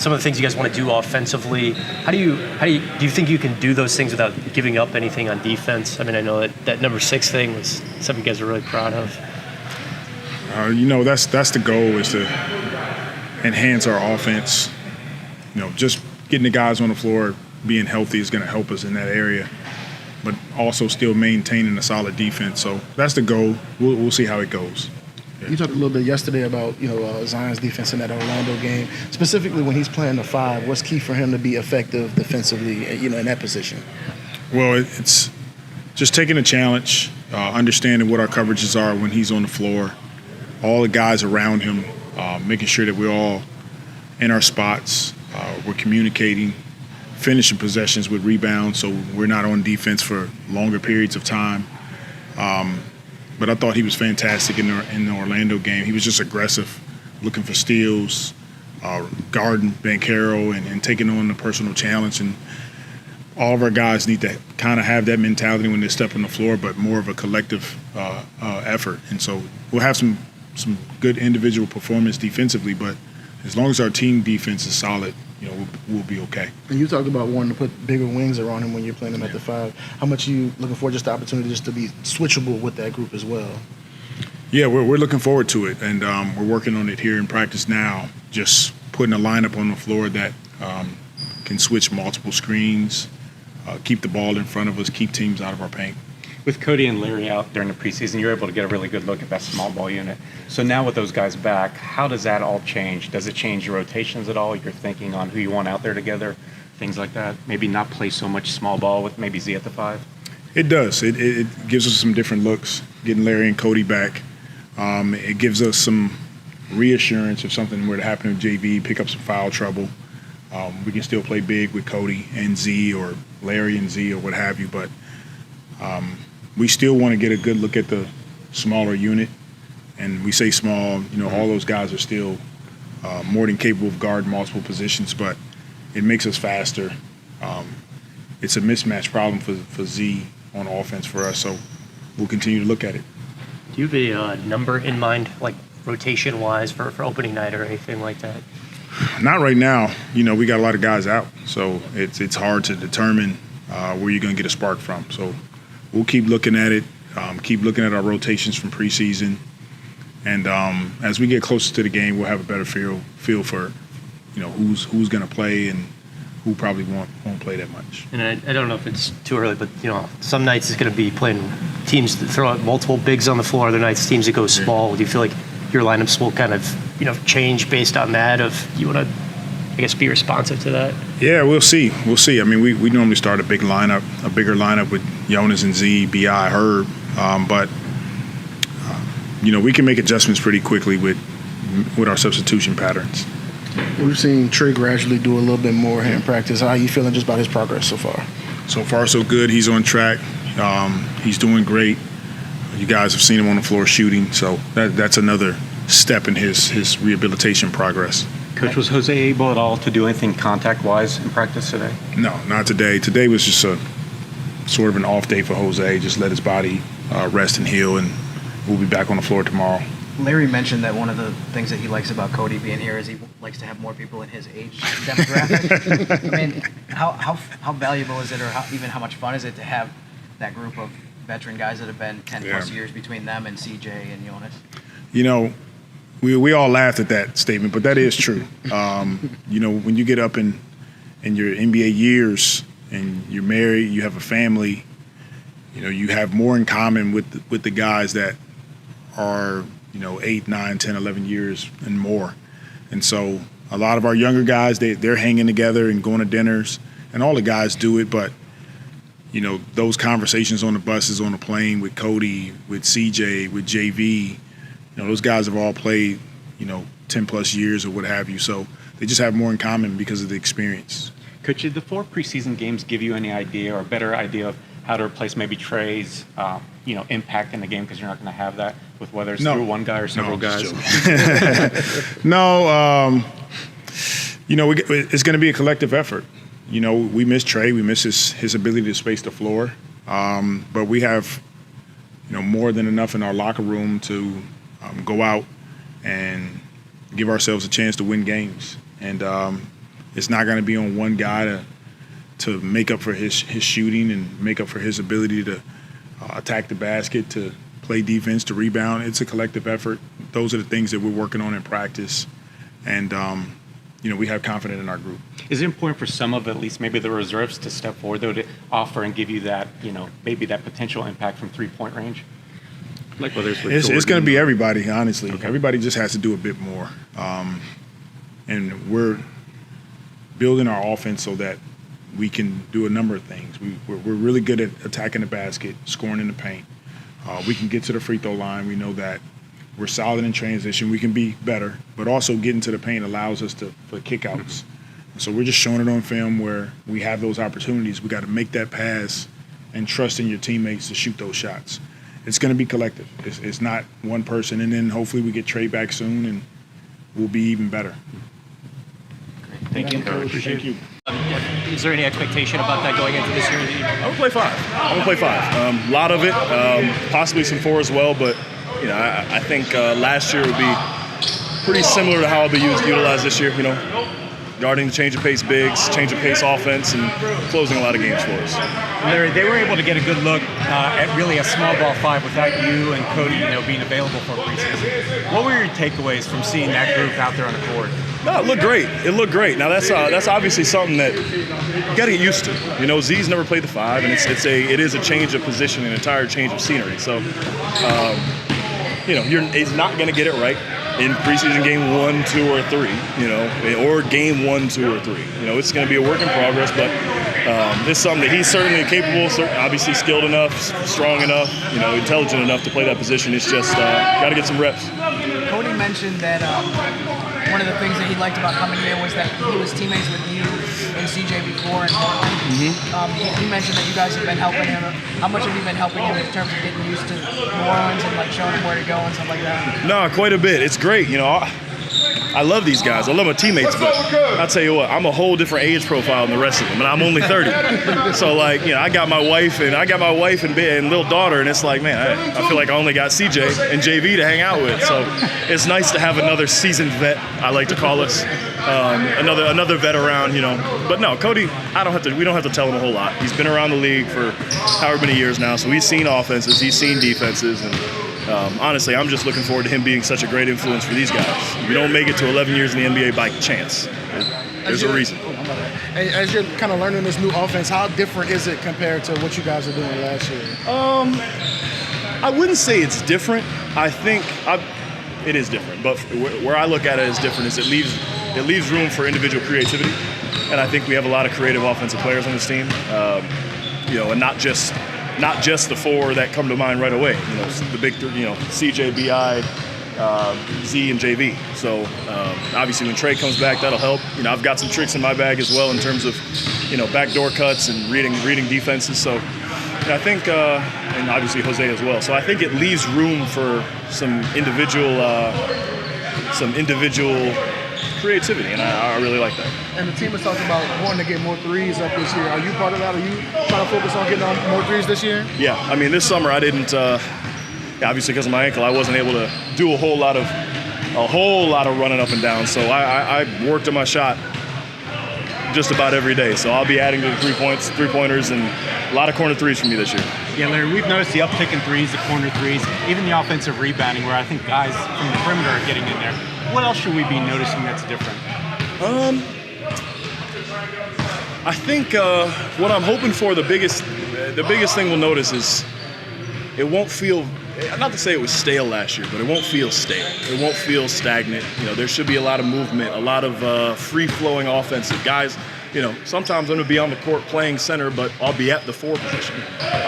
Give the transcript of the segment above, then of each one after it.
some of the things you guys want to do offensively. Do you think you can do those things without giving up anything on defense? I mean, I know that number 6 thing was something you guys are really proud of. That's the goal, is to enhance our offense. Just getting the guys on the floor, being healthy is going to help us in that area, but also still maintaining a solid defense. So that's the goal. We'll see how it goes. Yeah. You talked a little bit yesterday about Zion's defense in that Orlando game, specifically when he's playing the 5. What's key for him to be effective defensively, in that position? Well, it's just taking a challenge, understanding what our coverages are when he's on the floor, all the guys around him, making sure that we're all in our spots, we're communicating, finishing possessions with rebounds, so we're not on defense for longer periods of time. But I thought he was fantastic in the Orlando game. He was just aggressive, looking for steals, guarding Banchero and taking on the personal challenge. And all of our guys need to kind of have that mentality when they step on the floor, but more of a collective effort. And so we'll have some good individual performance defensively, but as long as our team defense is solid, we'll be okay. And you talked about wanting to put bigger wings around him when you're playing him at the 5. How much are you looking for just the opportunity just to be switchable with that group as well? Yeah, we're looking forward to it, and we're working on it here in practice now, just putting a lineup on the floor that can switch multiple screens, keep the ball in front of us, keep teams out of our paint. With Cody and Larry out during the preseason, you're able to get a really good look at that small ball unit. So now with those guys back, how does that all change? Does it change your rotations at all? Your thinking on who you want out there together, things like that? Maybe not play so much small ball with maybe Z at the 5? It does. It gives us some different looks, getting Larry and Cody back. It gives us some reassurance if something were to happen with JV, pick up some foul trouble. We can still play big with Cody and Z, or Larry and Z, or what have you, but we still want to get a good look at the smaller unit. And we say small, all those guys are still more than capable of guarding multiple positions, but it makes us faster. It's a mismatch problem for Z on offense for us, so we'll continue to look at it. Do you have a number in mind, like rotation-wise, for opening night or anything like that? Not right now. We got a lot of guys out, so it's hard to determine where you're going to get a spark from. So we'll keep looking at it, keep looking at our rotations from preseason, and as we get closer to the game, we'll have a better feel for who's going to play and who probably won't play that much. And I don't know if it's too early, but some nights it's going to be playing teams that throw out multiple bigs on the floor. Other nights teams that go small. Do you feel like your lineups will kind of change based on that? Of you want to, I guess, be responsive to that? Yeah, we'll see. I mean, we normally start a bigger lineup with Jonas and Z, B.I., Herb, but we can make adjustments pretty quickly with our substitution patterns. We've seen Trey gradually do a little bit more here in practice. How are you feeling just about his progress so far? So far, so good. He's on track. He's doing great. You guys have seen him on the floor shooting, so that's another step in his rehabilitation progress. Coach, was Jose able at all to do anything contact-wise in practice today? No, not today. Today was just a sort of an off day for Jose. Just let his body rest and heal, and we'll be back on the floor tomorrow. Larry mentioned that one of the things that he likes about Cody being here is he likes to have more people in his age demographic. I mean, how valuable is it, or how much fun is it to have that group of veteran guys that have been 10-plus years between them and CJ and Jonas? We all laughed at that statement, but that is true. When you get up in your NBA years and you're married, you have a family, you have more in common with the guys that are 8, 9, 10, 11 years and more. And so a lot of our younger guys, they're hanging together and going to dinners, and all the guys do it, but those conversations on the buses, on the plane with Cody, with CJ, with JV, those guys have all played, 10-plus years or what have you. So they just have more in common because of the experience. Could the 4 preseason games give you any idea or a better idea of how to replace maybe Trey's, impact in the game, because you're not going to have that with whether it's through one guy or several guys? No, it's going to be a collective effort. We miss Trey. We miss his ability to space the floor. But we have, more than enough in our locker room to go out and give ourselves a chance to win games. And It's not going to be on one guy to make up for his shooting and make up for his ability to attack the basket, to play defense, to rebound. It's a collective effort. Those are the things that we're working on in practice. And, we have confidence in our group. Is it important for some of at least maybe the reserves to step forward, though, to offer and give you that, maybe that potential impact from three-point range? Like whether It's going to be everybody, honestly. Okay. Everybody just has to do a bit more. And we're building our offense so that we can do a number of things. We're really good at attacking the basket, scoring in the paint. We can get to the free throw line. We know that. We're solid in transition. We can be better, but also getting to the paint allows us for kickouts. So we're just showing it on film where we have those opportunities. We got to make that pass and trust in your teammates to shoot those shots. It's going to be collective. It's not one person, and then hopefully we get Trey back soon and we'll be even better. Thank you. Thank you. Is there any expectation about that going into this year? I'm gonna play 5. I'm gonna play 5. A lot of it, possibly some 4 as well. But I think last year would be pretty similar to how I'll be utilized this year. Guarding change of pace bigs, change of pace offense, and closing a lot of games for us. Larry, they were able to get a good look at really a small ball 5 without you and Cody, being available for preseason. What were your takeaways from seeing that group out there on the court? No, it looked great. It looked great. Now that's obviously something that you got to get used to. Z's never played the 5, and it is a change of position, an entire change of scenery. So, he's not going to get it right in preseason game 1, 2, or 3. Or game 1, 2, or 3. It's going to be a work in progress, but it's something that he's certainly capable, obviously skilled enough, strong enough, intelligent enough to play that position. It's just got to get some reps. Cody mentioned that one of the things that he liked about coming here was that he was teammates with you and CJ before in Portland. He mentioned that you guys have been helping him. How much have you been helping him in terms of getting used to New Orleans and showing him where to go and stuff like that? No, quite a bit. It's great. I love these guys. I love my teammates, but I'll tell you what, I'm a whole different age profile than the rest of them, and I'm only 30. So, I got my wife and little daughter, and it's like, man, I feel like I only got CJ and JV to hang out with. So it's nice to have another seasoned vet, I like to call us, another vet around, But no, Cody, we don't have to tell him a whole lot. He's been around the league for however many years now, so he's seen offenses, he's seen defenses, and honestly, I'm just looking forward to him being such a great influence for these guys. You don't make it to 11 years in the NBA by chance. There's a reason. As you're kind of learning this new offense, how different is it compared to what you guys were doing last year? I wouldn't say it's different. I think it is different. But where I look at it as different is it leaves room for individual creativity. And I think we have a lot of creative offensive players on this team. And not just the 4 that come to mind right away. The big 3, CJ, BI, Z, and JV. So obviously when Trey comes back, that'll help. I've got some tricks in my bag as well in terms of, backdoor cuts and reading defenses. So I think, and obviously Jose as well. So I think it leaves room for some individual creativity, and I really like that. And the team has talked about wanting to get more threes up this year. Are you part of that? Are you trying to focus on getting on more threes this year? Yeah, this summer I didn't. Obviously, because of my ankle, I wasn't able to do a whole lot of running up and down. So I worked on my shot just about every day. So I'll be adding to the 3-pointers, and a lot of corner threes for me this year. Yeah, Larry, we've noticed the uptick in threes, the corner threes, even the offensive rebounding, where I think guys from the perimeter are getting in there. What else should we be noticing that's different? I think what I'm hoping for, the biggest thing we'll notice is it won't feel, not to say it was stale last year, but it won't feel stale. It won't feel stagnant. There should be a lot of movement, a lot of free-flowing offensive guys. Sometimes I'm going to be on the court playing center, but I'll be at the 4 position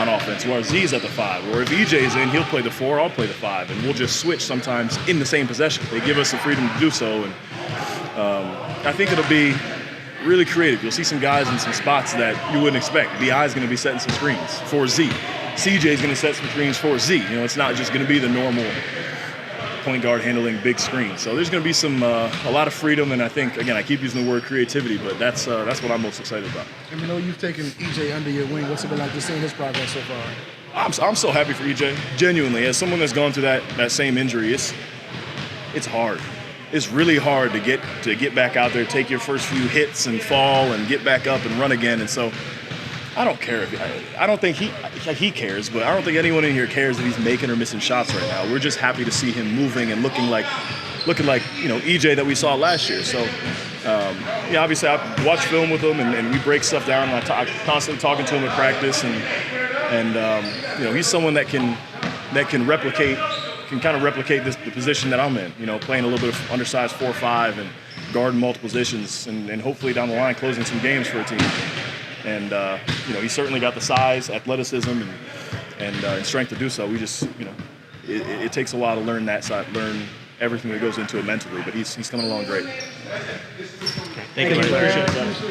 on offense, where Z's at the 5. Or if EJ's in, he'll play the 4, I'll play the 5, and we'll just switch sometimes in the same possession. They give us the freedom to do so, and I think it'll be really creative. You'll see some guys in some spots that you wouldn't expect. BI's going to be setting some screens for Z. CJ's going to set some screens for Z. It's not just going to be the normal point guard handling big screens. So there's going to be a lot of freedom, and I think, again, I keep using the word creativity, but that's what I'm most excited about. And we know you've taken EJ under your wing. What's it been like just seeing his progress so far? I'm so happy for EJ, genuinely. As someone that's gone through that same injury, it's hard. it's really hard to get back out there, take your first few hits and fall and get back up and run again. And so I don't care I don't think he cares, but I don't think anyone in here cares if he's making or missing shots right now. We're just happy to see him moving and looking like EJ that we saw last year. So obviously I watch film with him and we break stuff down. And I'm constantly talking to him at practice, and he's someone that can replicate. Can kind of replicate the position that I'm in, playing a little bit of undersized 4-5 and guarding multiple positions and hopefully down the line closing some games for a team. And, he's certainly got the size, athleticism, and strength to do so. We just, it takes a while to learn that side, learn everything that goes into it mentally, but he's coming along great. Thank you. Appreciate it, guys.